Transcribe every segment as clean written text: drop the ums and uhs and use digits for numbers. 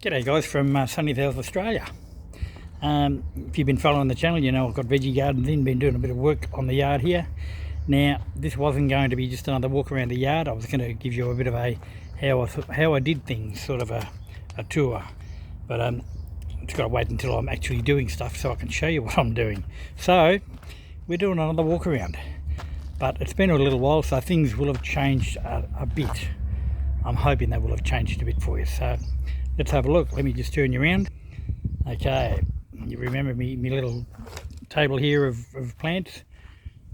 G'day guys from sunny South Australia. If you've been following the channel, you know I've got veggie gardens in, been doing a bit of work on the yard here. Now this wasn't going to be just another walk around the yard. I was going to give you a bit of a how I did things, sort of a tour, but it's got to wait until I'm actually doing stuff so I can show you what I'm doing. So we're doing another walk around, but it's been a little while, so things will have changed a bit. I'm hoping they will have changed a bit for you. So let's have a look. Let me just turn you around. Okay, you remember me little table here of plants.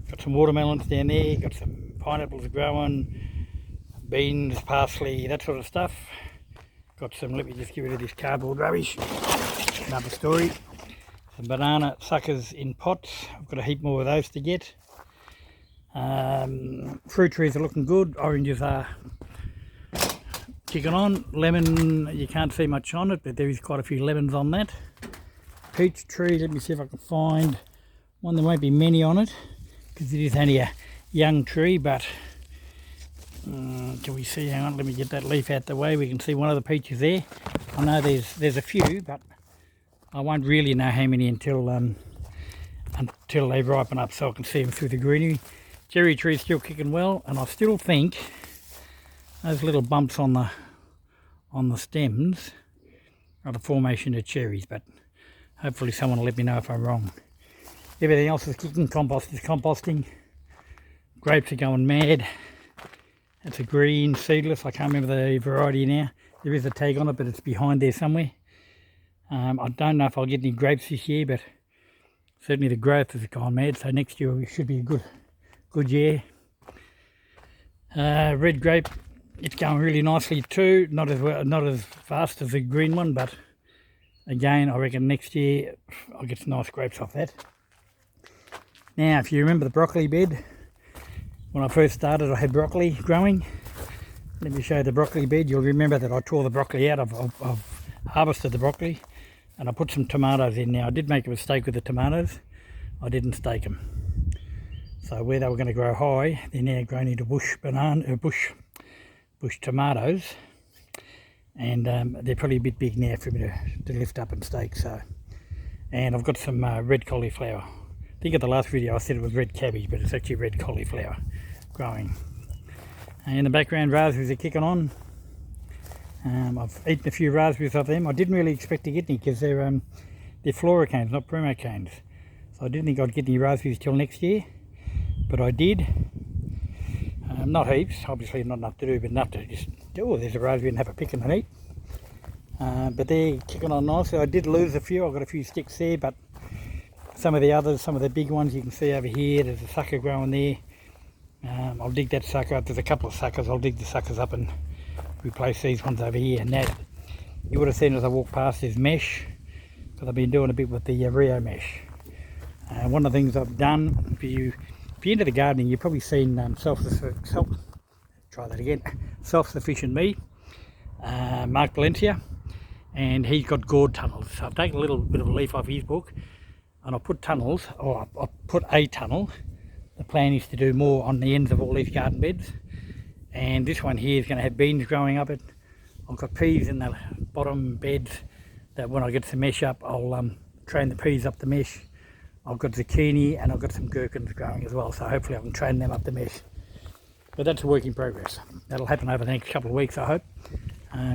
Got some watermelons down there, got some pineapples growing, beans, parsley, that sort of stuff. Got some, let me just get rid of this cardboard rubbish, another story. Some banana suckers in pots, I've got a heap more of those to get. Fruit trees are looking good, oranges are kicking on. Lemon, you can't see much on it, but there is quite a few lemons on that. Peach tree, let me see if I can find one. There won't be many on it because it is only a young tree, but can we see? Hang on, let me get that leaf out the way. We can see one of the peaches there. I know there's a few, but I won't really know how many until they ripen up, so I can see them through the greenery. Cherry tree's still kicking well, and I still think those little bumps on the stems are the formation of cherries, but hopefully someone will let me know if I'm wrong. Everything else is kicking. Compost is composting. Grapes are going mad. It's a green seedless. I can't remember the variety now. There is a tag on it, but it's behind there somewhere. I don't know if I'll get any grapes this year, but certainly the growth has gone mad. So next year it should be a good year. Red grape, it's going really nicely too. Not as fast as the green one, but again, I reckon next year I'll get some nice grapes off that. Now, if you remember the broccoli bed, when I first started, I had broccoli growing. Let me show you the broccoli bed. You'll remember that I tore the broccoli out. I've harvested the broccoli, and I put some tomatoes in. Now, I did make a mistake with the tomatoes. I didn't stake them. So where they were going to grow high, they're now growing into bush tomatoes, and they're probably a bit big now for me to lift up and stake. So, and I've got some red cauliflower. I think at the last video I said it was red cabbage, but it's actually red cauliflower growing. And in the background, raspberries are kicking on. I've eaten a few raspberries of them. I didn't really expect to get any because they're flora canes, not primo canes. So I didn't think I'd get any raspberries till next year, but I did. Not heaps, obviously not enough to do, but enough to just do. Oh, there's a raspberry and have a pick and eat. But they're kicking on nicely. I did lose a few. I've got a few sticks there, but some of the others, some of the big ones you can see over here, there's a sucker growing there. I'll dig that sucker up. There's a couple of suckers. I'll dig the suckers up and replace these ones over here. And that, you would have seen as I walked past, is mesh, because I've been doing a bit with the Rio mesh. One of the things I've done, if you're into the gardening, you've probably seen Self-Sufficient Me, Mark Valencia, and he's got gourd tunnels. So I've taken a little bit of a leaf off his book, and I put tunnels, or I put a tunnel. The plan is to do more on the ends of all these garden beds, and this one here is going to have beans growing up it. I've got peas in the bottom beds that when I get some mesh up, I'll train the peas up the mesh. I've got zucchini and I've got some gherkins growing as well, so hopefully I can train them up the mesh. But that's a work in progress. That'll happen over the next couple of weeks, I hope.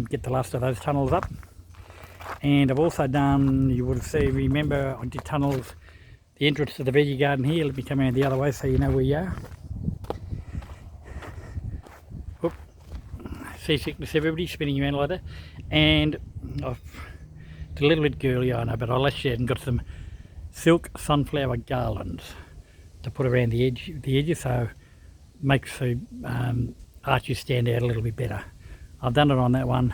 Get the last of those tunnels up. And I've also done, you would have seen, remember I did tunnels, the entrance to the veggie garden here. Let me come around the other way so you know where you are. Whoop. Seasickness, everybody, spinning around like that. And it's a little bit girly, I know, but I lashed out and got some silk sunflower garlands to put around the edges, so makes the arches stand out a little bit better. I've done it on that one.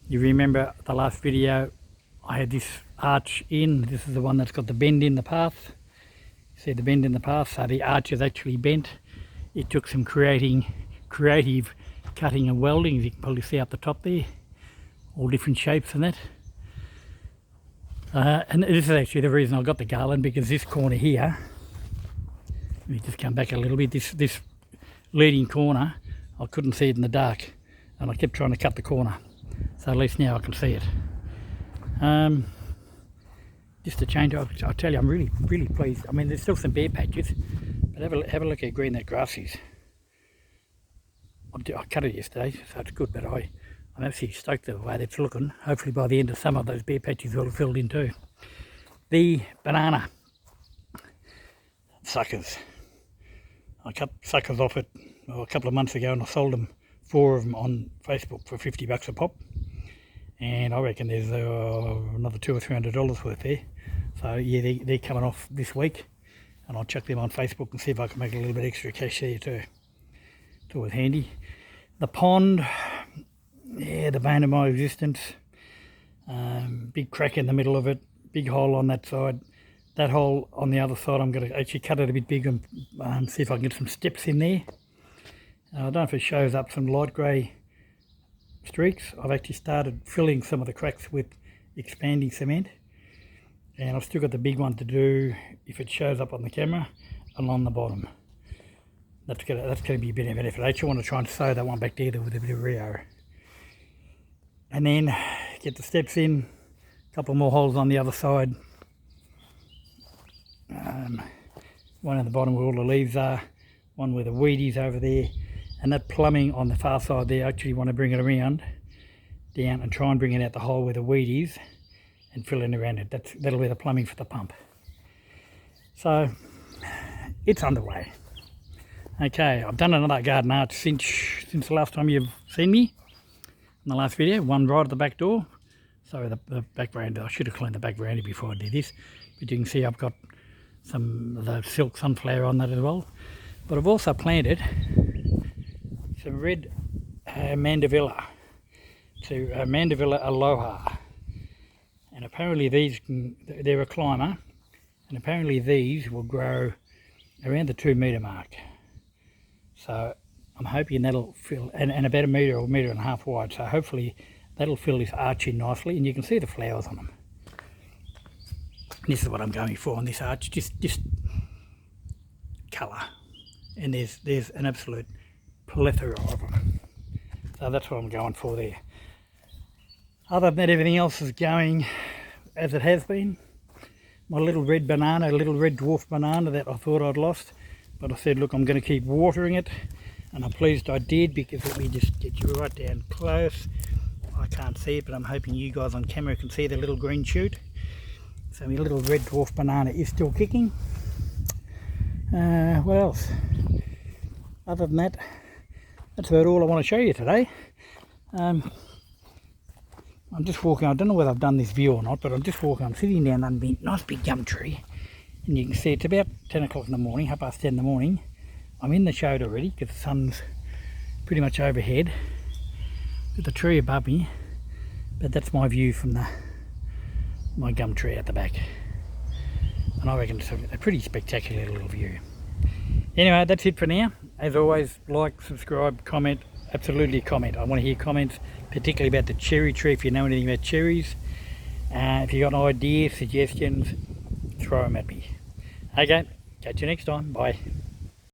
You remember the last video, I had this arch in. This is the one that's got the bend in the path. See the bend in the path, so the arch is actually bent. It took some creative cutting and welding, as you can probably see up the top there, all different shapes and that. And this is actually the reason I got the garland, because this corner here, let me just come back a little bit, this leading corner, I couldn't see it in the dark, and I kept trying to cut the corner. So at least now I can see it. Just to change, I'll tell you, I'm really pleased. I mean, there's still some bare patches, but have a look how green that grass is. I cut it yesterday, so it's good, but I'm actually stoked the way that's looking. Hopefully by the end of summer, those bare patches will have filled in too. The banana suckers. I cut suckers off it a couple of months ago, and I sold them 4 of them on Facebook for $50 a pop. And I reckon there's another $200 or $300 worth there. So yeah, they're coming off this week, and I'll chuck them on Facebook and see if I can make a little bit extra cash there too. It's always handy. The pond, yeah, the bane of my existence. Big crack in the middle of it, big hole on that side. That hole on the other side, I'm going to actually cut it a bit bigger and see if I can get some steps in there. I don't know if it shows up some light grey streaks. I've actually started filling some of the cracks with expanding cement, and I've still got the big one to do if it shows up on the camera along the bottom. That's gonna be a bit of an effort. I actually want to try and sew that one back together with a bit of Rio, and then get the steps in, a couple more holes on the other side, one at the bottom where all the leaves are, one where the weedies over there, and that plumbing on the far side there, I actually want to bring it around down and try and bring it out the hole where the weed is and fill in around it. That'll be the plumbing for the pump. So it's underway. Okay, I've done another garden arch since the last time you've seen me in the last video. One right at the back door. Sorry, the back veranda. I should have cleaned the back veranda before I did this, but you can see I've got some of the silk sunflower on that as well. But I've also planted some red mandevilla to mandevilla aloha, and apparently they're a climber, and apparently these will grow around the 2 metre mark. So I'm hoping that'll fill, and about a metre or a metre and a half wide, so hopefully that'll fill this arch in nicely, and you can see the flowers on them. And this is what I'm going for on this arch, just colour, and there's an absolute plethora of them. So that's what I'm going for there. Other than that, everything else is going as it has been. My little red banana, little red dwarf banana that I thought I'd lost, but I said, look, I'm going to keep watering it, and I'm pleased I did, because let me just get you right down close. I can't see it, but I'm hoping you guys on camera can see the little green shoot. So my little red dwarf banana is still kicking. What else? Other than that, that's about all I want to show you today. I'm just walking, I don't know whether I've done this view or not, but I'm just walking, I'm sitting down under a nice big gum tree, and you can see it's about 10 o'clock in the morning, 10:30 in the morning. I'm in the shade already because the sun's pretty much overhead with the tree above me, but that's my view from my gum tree at the back, and I reckon it's a pretty spectacular little view. Anyway, that's it for now. As always, like, subscribe, comment, absolutely comment. I want to hear comments, particularly about the cherry tree, if you know anything about cherries. If you got ideas, suggestions, throw them at me. Okay, catch you next time. Bye.